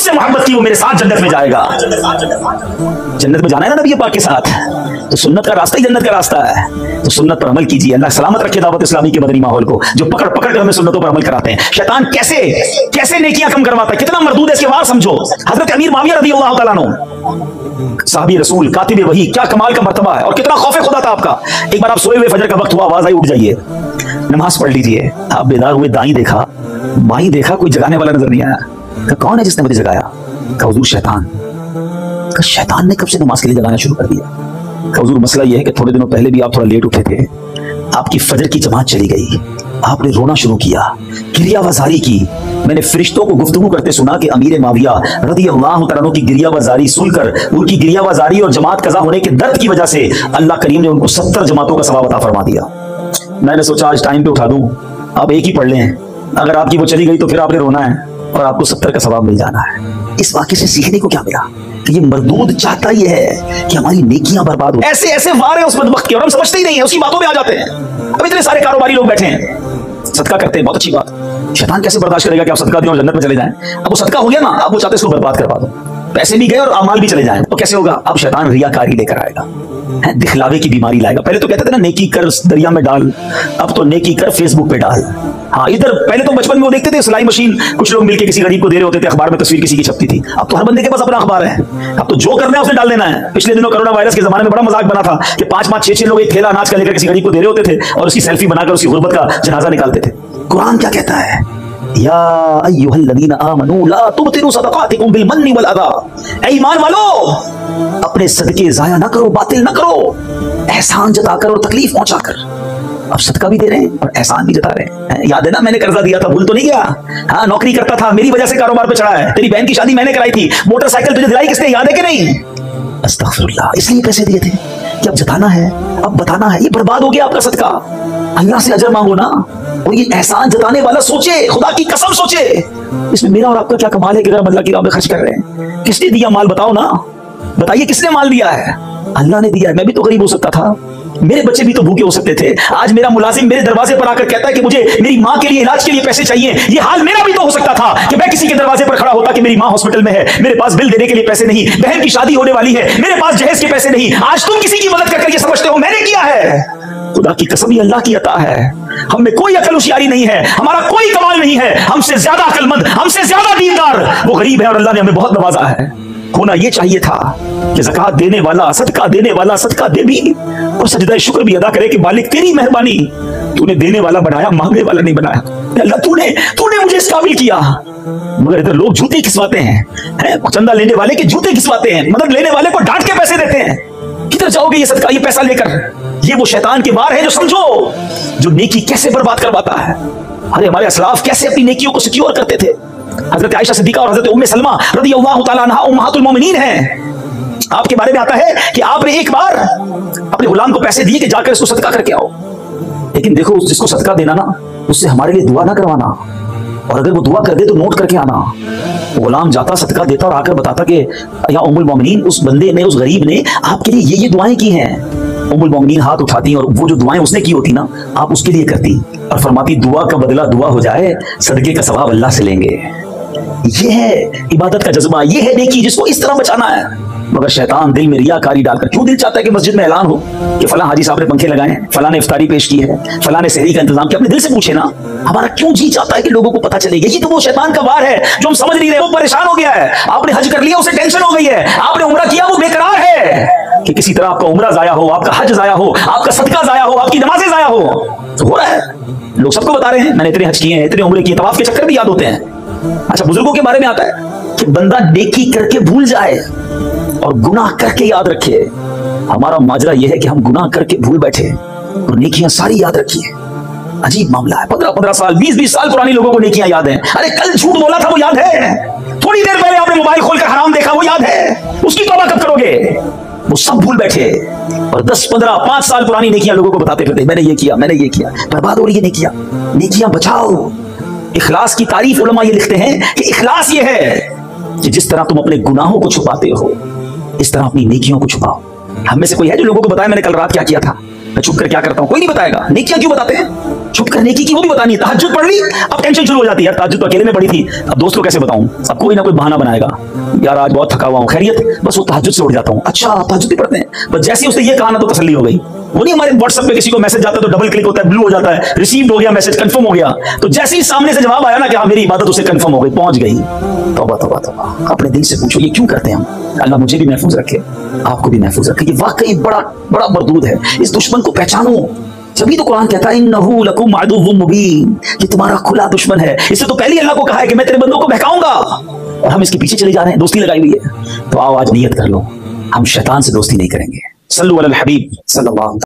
मुझसे मोहब्बत की वो मेरे साथ जन्नत में जाएगा। जन्नत में जाना है ना नबी पाक के साथ, तो सुन्नत का रास्ता ही जन्नत का रास्ता है। तो सुन्नत पर अमल कीजिए। अल्लाह सलामत रखे दावत इस्लामी के मदनी माहौल को, जो पकड़ पकड़ कर हमें सुन्नतों पर अमल कराते हैं। शैतान कैसे कैसे नेकियां कम करवाता है, कितना मरदूद है इसके वार समझो। हजरत अमीर माविया रज़ी अल्लाह तआला अन्हु, साहबी रसूल, कातिब वही, क्या कमाल का मर्तबा है और कितना खौफ खुदा था आपका। एक बार आप सोए हुए, फजर का वक्त हुआ, आवाज आई, उठ जाइए, नमाज पढ़ लीजिए। आप बेदार हुए, दाई देखा, बाई देखा, कोई जगाने वाला नजर नहीं आया। कौन है जिसने मुझे जगाया? हुजूर शैतान। शैतान ने कब से नमाज के लिए जगाना शुरू कर दिया? हुजूर मसला यह है कि थोड़े दिनों पहले भी आप थोड़ा लेट उठे थे, आपकी फजर की जमात चली गई, आपने रोना शुरू किया, गिरियावजारी की। मैंने फरिश्तों को गुफ्तगू करते सुना कि अमीर माविया रज़ी अल्लाह तआला अन्हु की गिरियावजारी सुनकर, उनकी गिरियावजारी और जमात कज़ा होने के दर्द की वजह से अल्लाह करीम ने उनको 70 जमातों का सवाब अता फरमा दिया। मैंने सोचा आज टाइम पे उठा दूं, आप एक ही पढ़ लें, अगर आपकी वो चली गई तो फिर आपने रोना है और आपको 70 का सवाब मिल जाना है। इस वाक़े से सीखने को क्या मिला कि ये मरदूद चाहता ही है कि हमारी नेकियां बर्बाद हो। ऐसे ऐसे वार है उस बदबख्त के और हम समझते ही नहीं है, उसकी बातों में आ जाते हैं। अब इतने सारे कारोबारी लोग बैठे हैं, सदका करते हैं, बहुत अच्छी बात। शैतान कैसे बर्दाश्त करेगा कि आप सदका दें और जन्नत में चले जाएं? अब वो सदका हो गया ना, अब वो चाहते इसको बर्बाद करवा दो, पैसे भी गए और अमाल भी चले जाएं, तो कैसे होगा? अब शैतान रियाकारी लेकर आएगा, दिखलावे की बीमारी लाएगा। पहले तो कहते थे ना नेकी कर दरिया में डाल, अब तो नेकी कर फेसबुक पे डाल। हाँ, इधर पहले तो बचपन में वो देखते थे सिलाई मशीन, कुछ लोग मिलके किसी गरीब को दे रहे होते थे, अखबार में तस्वीर किसी की छपती थी। अब तो हर बंदे के पास अपना अखबार है, अब तो जो करना है उसने डाल देना है। पिछले दिनों कोरोना वायरस के जमाने में बड़ा मजाक बना था कि 5-5, 6-6 लोग एक थैला अनाज का लेकर किसी गरीब को दे रहे होते थे और उसकी सेल्फी बनाकर उसकी गुर्बत का जनाजा निकालते थे। कुरान क्या कहता है? या अय्युहल्लज़ीना आमनू ला तुबतिलू सदक़ातिकुम बिलमन्नि वल अज़ा। ऐ ईमान वालो, अपने सदके जाया ना करो, बातिल ना करो, एहसान जताकर और तकलीफ पहुंचाकर। अब सदका भी दे रहे हैं और एहसान भी जता रहे हैं। याद है ना, मैंने कर्जा दिया था, भूल तो नहीं गया? हाँ, नौकरी करता था, मेरी वजह से कारोबार पे चढ़ा है। तेरी बहन की शादी मैंने कराई थी, मोटरसाइकिल तुझे दिलाई किसने, याद है कि नहीं? अस्तगफिरुल्लाह, इसलिए पैसे दिए थे कि अब जताना है, अब बताना है। ये बर्बाद हो गया आपका सदका। अल्लाह से अजर मांगो ना, और ये एहसान जताने वाला सोचे, खुदा की कसम सोचे, इसमें मेरा और आपका क्या कमाल है कि अगर हम अल्लाह की राह में खर्च कर रहे हैं। किसने दिया माल, बताओ ना, बताइए किसने माल दिया है? अल्लाह ने दिया है। मैं भी तो गरीब हो सकता था, मेरे बच्चे भी तो भूखे हो सकते थे। आज मेरा मुलाजिम मेरे दरवाजे पर आकर कहता है कि मुझे मेरी माँ के लिए इलाज के लिए पैसे चाहिए। ये हाल मेरा भी तो हो सकता था कि मैं किसी के दरवाजे पर खड़ा होता कि मेरी माँ हॉस्पिटल में है, मेरे पास बिल देने के लिए पैसे नहीं, बहन की शादी होने वाली है, मेरे पास जहेज के पैसे नहीं। आज तुम किसी की मदद करके ये समझते हो मैंने किया है। खुदा की कसम, ये अल्लाह की अता है। हम में कोई अकल होशियारी नहीं है, हमारा कोई कमाल नहीं है, हमसे ज्यादा अकलमंद, हमसे ज्यादा दीनदार वो गरीब है और अल्लाह ने हमें बहुत नवाजा है। होना ये चाहिए था कि ज़कात देने वाला, सदका देने वाला सदका दे भी और सजदा शुक्र भी अदा करे कि मालिक तेरी मेहरबानी, तूने देने वाला बनाया, मांगने वाला नहीं बनाया। अल्लाह तूने मुझे इस काबिल किया। मगर इधर लोग जूते खिसवाते हैं, चंदा लेने वाले के जूते खिसवाते हैं, मदद लेने वाले को डांट के पैसे देते हैं। किधर जाओगे ये सदका, ये पैसा लेकर? ये वो शैतान के वार है जो समझो, जो नेकी कैसे बर्बाद करवाता है। अरे हमारे असलाफ कैसे अपनी नेकियों को सिक्योर करते थे। हजरत आयशा सिद्दीका और हजरत उम्मे सलमा रज़ियल्लाहु ताला अन्हा उम्महातुल मोमिनीन हैं। आपके बारे में आता है कि आपने एक बार अपने गुलाम को पैसे दिए कि जाकर इसको सदका करके आओ, लेकिन देखो जिसको सदका देना ना, उससे हमारे लिए दुआ ना करवाना, और अगर वो दुआ कर दे तो नोट करके आना। तो गुलाम जाता, सदका देता और आकर बताता कि या उम्मुल मोमिनीन, उस बंदे ने, उस गरीब ने आपके लिए ये दुआएं की हैं। उम्मुल मोमिनीन हाथ उठाती और वो जो दुआएं उसने की होती ना, आप उसके लिए करती और फरमाती दुआ का बदला दुआ हो जाए, सदके का सवाब अल्लाह से लेंगे। ये है इबादत का जज्बा, ये है नेकी जिसको इस तरह बचाना है। मगर शैतान दिल में रियाकारी डालकर, क्यों दिल चाहता है कि मस्जिद में ऐलान हो कि फलां हाजी साहब ने पंखे लगाए हैं, फलां ने इफ्तारी पेश की है, फलां ने सहरी का इंतजाम किया। अपने दिल से पूछे ना, हमारा क्यों जी चाहता है कि लोगों को पता चले। यही तो वो शैतान का वार है जो हम समझ नहीं रहे। वो परेशान हो गया है, आपने हज कर लिया उसे टेंशन हो गई है, आपने उम्रा किया वो बेकरार है कि किसी तरह आपका उम्रा जाया हो, आपका हज जाया हो, आपका सदका जाया हो, आपकी नमाजें जाया हो। तो हो रहा है, लोग सबको बता रहे हैं मैंने इतने हज किए हैं, इतने उम्रे किए, तवाफ के चक्कर भी याद होते हैं। अच्छा, बुजुर्गों के बारे में आता है कि बंदा नेकी करके भूल जाए और गुनाह करके याद रखे। हमारा माजरा यह है कि हम गुनाह करके भूल बैठे और नेकियां सारी याद रखी है। अजीब मामला है। 15-15 साल, 20-20 साल पुरानी लोगों को नेकियां याद हैं। अरे कल झूठ बोला था वो याद है, थोड़ी देर पहले आपने मोबाइल खोलकर हराम देखा वो याद है, उसकी तौबा कब करोगे? वो सब भूल बैठे और 10-15-5 साल पुरानी नेकियां लोगों को बताते फिरते, मैंने ये किया, मैंने ये किया। बर्बाद हो रही है नेकियां। नेकियां बचाओ। इखलास की तारीफ उलमा ये लिखते हैं कि इखलास ये है कि जिस तरह तुम अपने गुनाहों को छुपाते हो, इस तरह अपनी नेकियों को छुपाओ। हम में से कोई है जो लोगों को बताए मैंने कल रात क्या किया था? मैं छुप कर क्या करता हूं कोई नहीं बताएगा। नेकियां क्यों बताते हैं? छुप कर नेकी की वो भी बतानी है। तहज्जुद पढ़ ली, अब टेंशन शुरू हो जाती है, यार तहज्जुद तो अकेले में पढ़ी थी, अब दोस्त को कैसे बताऊं? अब कोई ना कोई बहाना बनाएगा, यार आज बहुत थका हुआ हूं, खैरियत? बस वो तहज्जुद से उठ जाता हूं। अच्छा तहज्जुद भी पढ़ते हैं? बस जैसे ही उसने ये कहा ना तो तसल्ली हो गई। वो नहीं हमारे व्हाट्सएप पे किसी को मैसेज जाता है तो डबल क्लिक होता है, ब्लू हो जाता है, रिसीव्ड हो गया मैसेज, कंफर्म हो गया। तो जैसे ही सामने से जवाब आया ना कि हाँ मेरी इबादत उसे कंफर्म हो गई, पहुंच गई। तौबा तौबा तौबा। अपने दिल से पूछो ये क्यों करते हैं हम? अल्लाह मुझे भी महफूज रखे, आपको भी महफूज रखे। ये वाकई बड़ा बड़ा मरदूद है। इस दुश्मन को पहचानो। जब तो कुरान कहता है इन्नहु लकुम अदुव्वुम मुबीन, ये तुम्हारा खुला दुश्मन है। इससे तो पहले अल्लाह को कहा है कि मैं तेरे बंदों को बहकाऊंगा, और हम इसके पीछे चले जा रहे हैं, दोस्ती लगाई हुई है। तो आओ आज नियत कर लो, हम शैतान से दोस्ती नहीं करेंगे। सल्लु अलल हबीब सल्लल्लाहु